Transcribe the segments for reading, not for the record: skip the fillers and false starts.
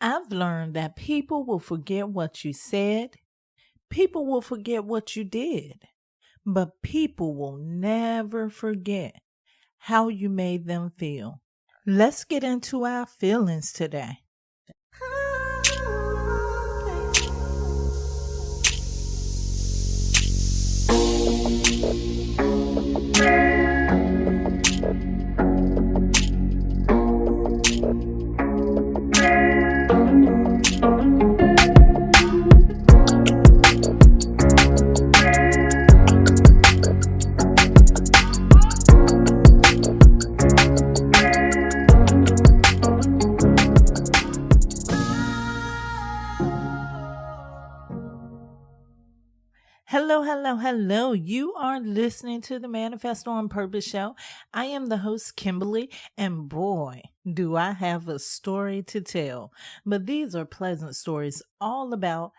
I've learned that people will forget what you said, people will forget what you did, but people will never forget how you made them feel. Let's get into our feelings today. Hello. You are listening to the Manifesto on Purpose show. I am the host, Kimbaley, and boy, do I have a story to tell. But these are pleasant stories all about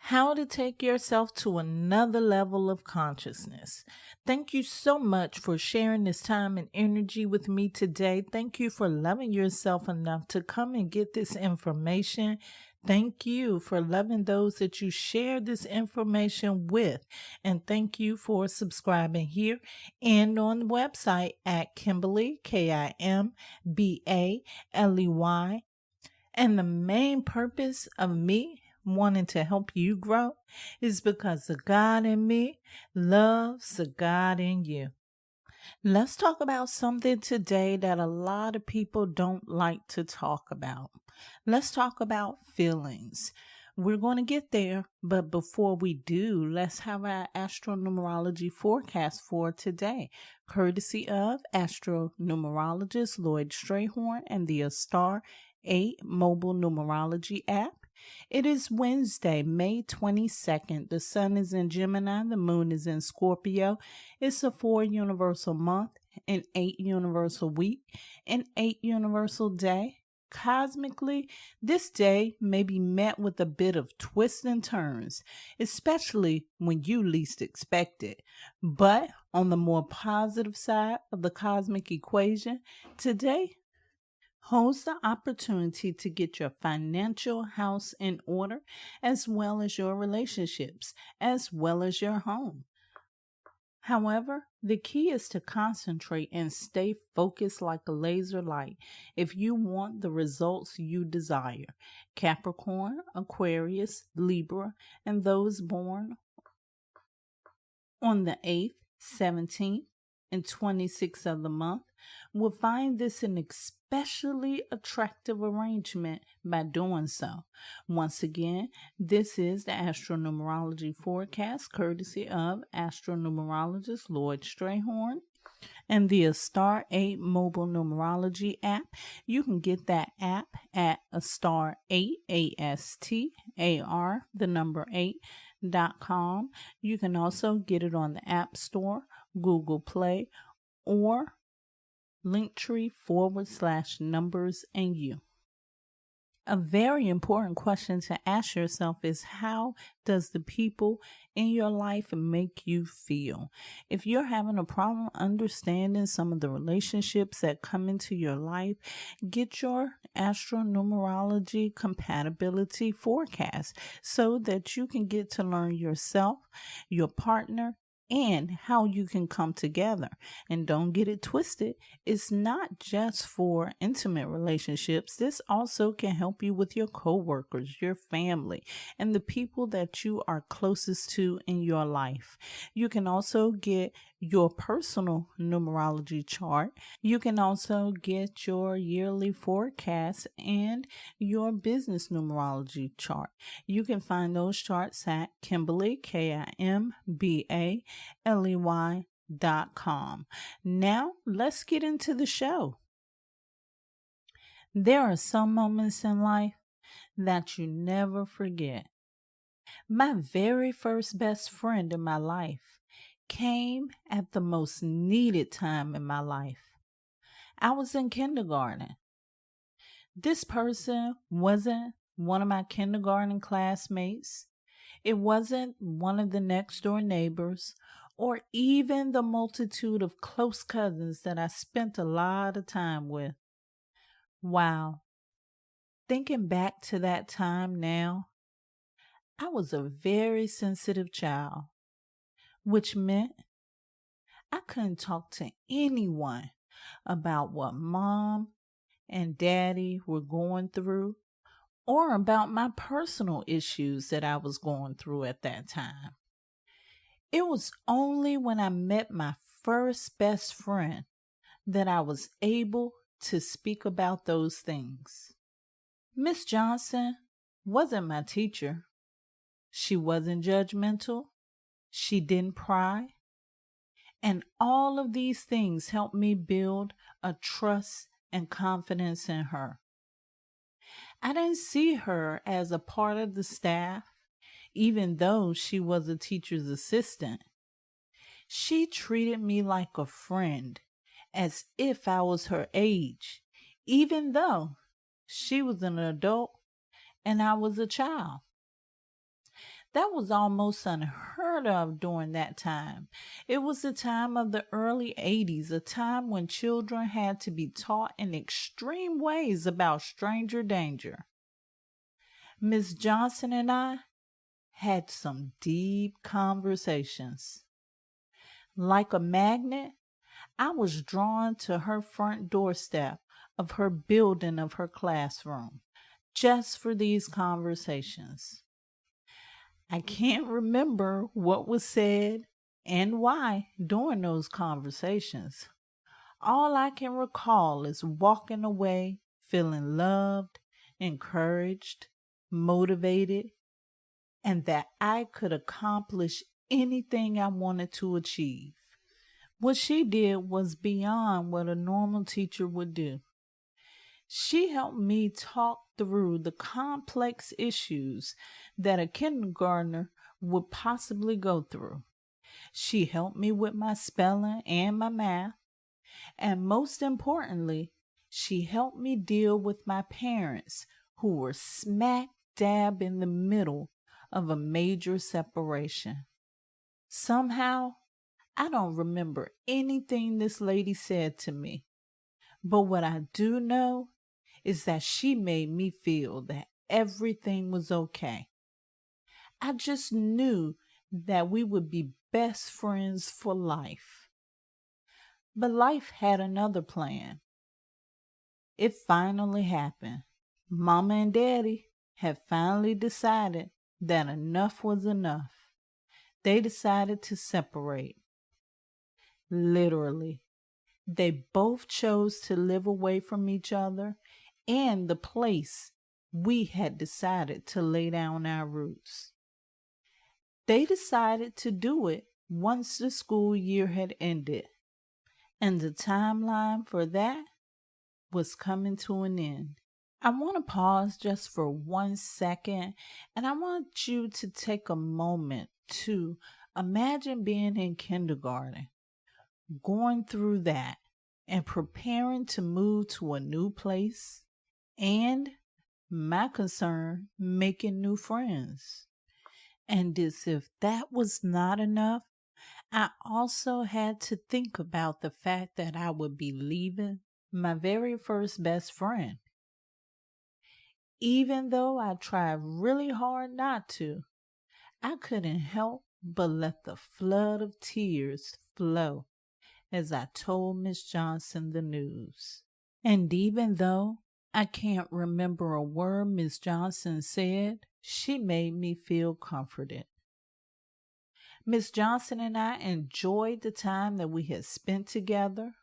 how to take yourself to another level of consciousness. Thank you so much for sharing this time and energy with me today. Thank you for loving yourself enough to come and get this information. Thank you for loving those that you share this information with. And thank you for subscribing here and on the website at Kimbaley, Kimbaley. And the main purpose of me wanting to help you grow is because the God in me loves the God in you. Let's talk about something today that a lot of people don't like to talk about. Let's talk about feelings. We're going to get there, but before we do, let's have our Astro-Numerology forecast for today, courtesy of Astro-Numerologist LLoyd Strayhorn and the Star 8 mobile numerology app. It is Wednesday, May 22nd. The sun is in Gemini, the moon is in Scorpio. It's a 4 universal month, an 8 universal week, an 8 universal day. Cosmically, this day may be met with a bit of twists and turns, especially when you least expect it. But on the more positive side of the cosmic equation, today holds the opportunity to get your financial house in order, as well as your relationships, as well as your home. However, the key is to concentrate and stay focused like a laser light if you want the results you desire. Capricorn, Aquarius, Libra, and those born on the 8th, 17th, and 26th of the month will find this an especially attractive arrangement by doing so. Once again, this is the Astro-Numerology forecast courtesy of Astro-Numerologist LLoyd Strayhorn and the Star 8 mobile numerology app. You can get that app at Star 8, ASTAR, the number 8.com. You can also get it on the App Store, Google Play, or Linktree/numbers and you. A very important question to ask yourself is, how does the people in your life make you feel? If you're having a problem understanding some of the relationships that come into your life, get your Astro-Numerology Compatibility forecast so that you can get to learn yourself, your partner, and how you can come together. And don't get it twisted. It's not just for intimate relationships. This also can help you with your coworkers, your family, and the people that you are closest to in your life. You can also get your personal numerology chart. You can also get your yearly forecast and your business numerology chart. You can find those charts at Kimbaley, KIMBALEY.com. Now, let's get into the show. There are some moments in life that you never forget. My very first best friend in my life came at the most needed time in my life. I was in kindergarten. This person wasn't one of my kindergarten classmates. It wasn't one of the next door neighbors, or even the multitude of close cousins that I spent a lot of time with. Wow. Thinking back to that time now, I was a very sensitive child, which meant I couldn't talk to anyone about what mom and daddy were going through or about my personal issues that I was going through at that time. It was only when I met my first best friend that I was able to speak about those things. Miss Johnson wasn't my teacher. She wasn't judgmental. She didn't pry. And all of these things helped me build a trust and confidence in her. I didn't see her as a part of the staff, even though she was a teacher's assistant. She treated me like a friend, as if I was her age, even though she was an adult and I was a child. That was almost unheard of during that time. It was the time of the early 80s, a time when children had to be taught in extreme ways about stranger danger. Miss Johnson and I had some deep conversations. Like a magnet, I was drawn to her front doorstep of her building of her classroom just for these conversations. I can't remember what was said and why during those conversations. All I can recall is walking away feeling loved, encouraged, motivated, and that I could accomplish anything I wanted to achieve. What she did was beyond what a normal teacher would do. She helped me talk through the complex issues that a kindergartner would possibly go through. She helped me with my spelling and my math. And most importantly, she helped me deal with my parents who were smack dab in the middle of a major separation. Somehow, I don't remember anything this lady said to me. But what I do know is that she made me feel that everything was okay. I just knew that we would be best friends for life. But life had another plan. It finally happened. Mama and Daddy had finally decided that enough was enough. They decided to separate. Literally. They both chose to live away from each other and the place we had decided to lay down our roots. They decided to do it once the school year had ended, and the timeline for that was coming to an end. I want to pause just for 1 second, and I want you to take a moment to imagine being in kindergarten, going through that, and preparing to move to a new place, and my concern, making new friends. And as if that was not enough, I also had to think about the fact that I would be leaving my very first best friend. Even though I tried really hard not to, I couldn't help but let the flood of tears flow as I told Miss Johnson the news. And even though I can't remember a word Miss Johnson said, she made me feel comforted. Miss Johnson and I enjoyed the time that we had spent together.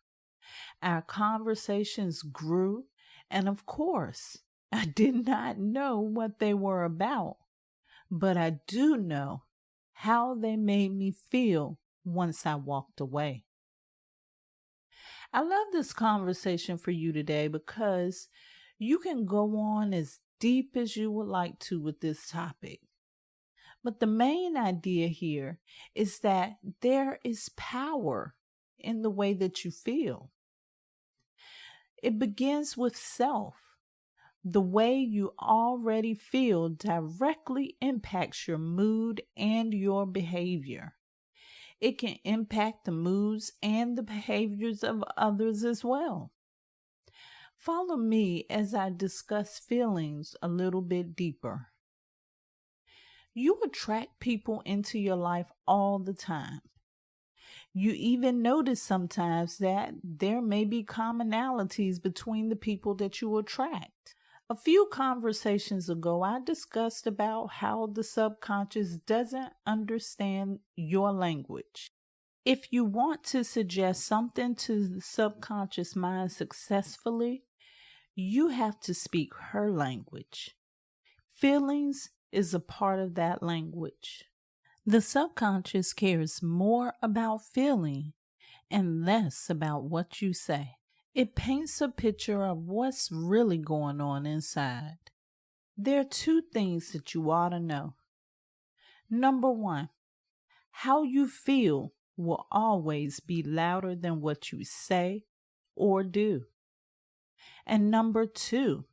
Our conversations grew, and of course, I did not know what they were about, but I do know how they made me feel once I walked away. I love this conversation for you today because you can go on as deep as you would like to with this topic. But the main idea here is that there is power in the way that you feel. It begins with self. The way you already feel directly impacts your mood and your behavior. It can impact the moods and the behaviors of others as well. Follow me as I discuss feelings a little bit deeper. You attract people into your life all the time. You even notice sometimes that there may be commonalities between the people that you attract. A few conversations ago, I discussed about how the subconscious doesn't understand your language. If you want to suggest something to the subconscious mind successfully, you have to speak her language. Feelings is a part of that language. The subconscious cares more about feeling and less about what you say. It paints a picture of what's really going on inside. There are two things that you ought to know. Number one, how you feel will always be louder than what you say or do. And number two,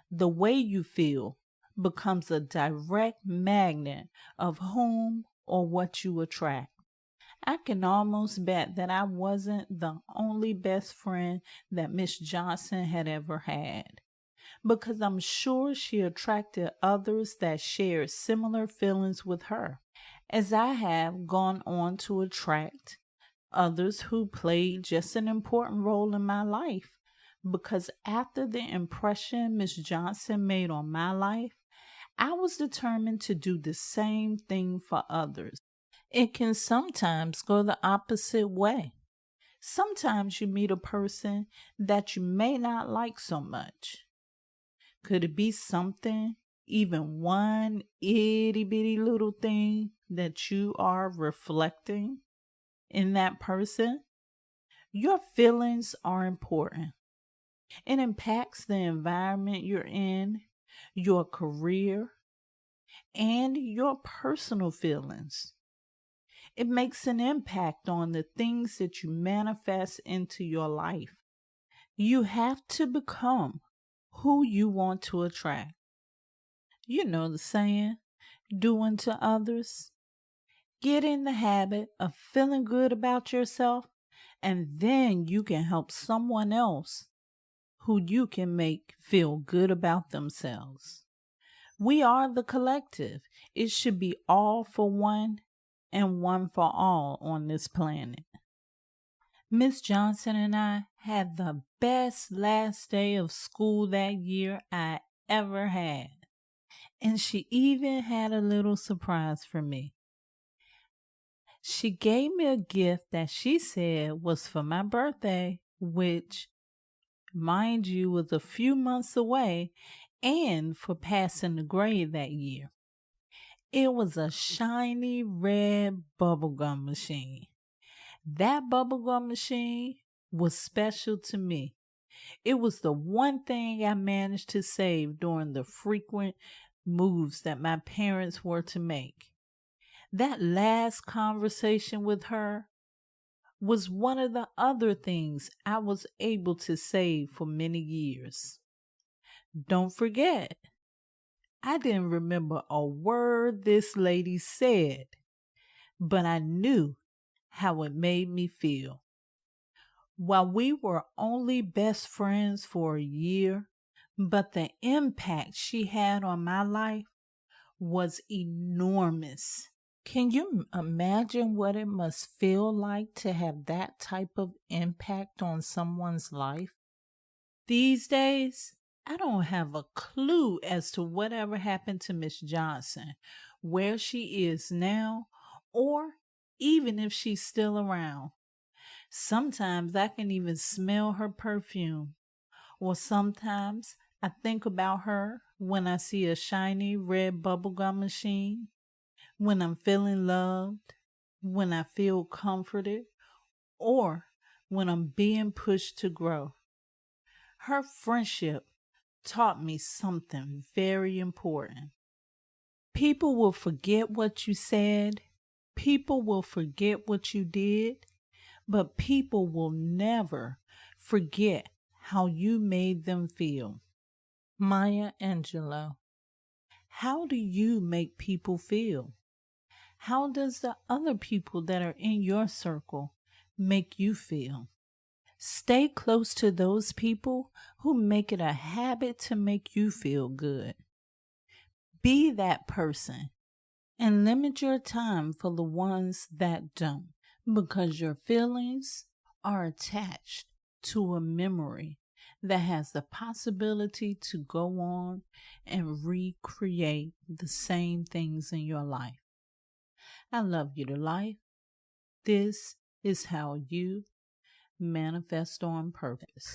the way you feel becomes a direct magnet of whom or what you attract. I can almost bet that I wasn't the only best friend that Miss Johnson had ever had, because I'm sure she attracted others that shared similar feelings with her, as I have gone on to attract others who played just an important role in my life. Because after the impression Miss Johnson made on my life, I was determined to do the same thing for others. It can sometimes go the opposite way. Sometimes you meet a person that you may not like so much. Could it be something, even one itty bitty little thing that you are reflecting in that person? Your feelings are important. It impacts the environment you're in, your career, and your personal feelings. It makes an impact on the things that you manifest into your life. You have to become who you want to attract. You know the saying, do unto others. Get in the habit of feeling good about yourself, and then you can help someone else who you can make feel good about themselves. We are the collective. It should be all for one and one for all on this planet. Miss Johnson and I had the best last day of school that year I ever had. And she even had a little surprise for me. She gave me a gift that she said was for my birthday, which, mind you, was a few months away, and for passing the grade that year. It was a shiny red bubblegum machine. That bubblegum machine was special to me. It was the one thing I managed to save during the frequent moves that my parents were to make. That last conversation with her was one of the other things I was able to save for many years. Don't forget, I didn't remember a word this lady said, but I knew how it made me feel. While we were only best friends for a year, but the impact she had on my life was enormous. Can you imagine what it must feel like to have that type of impact on someone's life? These days, I don't have a clue as to whatever happened to Miss Johnson, where she is now, or even if she's still around. Sometimes I can even smell her perfume, or sometimes I think about her when I see a shiny red bubblegum machine, when I'm feeling loved, when I feel comforted, or when I'm being pushed to grow. Her friendship taught me something very important. People will forget what you said, people will forget what you did, but people will never forget how you made them feel. Maya Angelou. How do you make people feel? How does the other people that are in your circle make you feel? Stay close to those people who make it a habit to make you feel good. Be that person and limit your time for the ones that don't, because your feelings are attached to a memory that has the possibility to go on and recreate the same things in your life. I love you to life. This is how you manifest on purpose.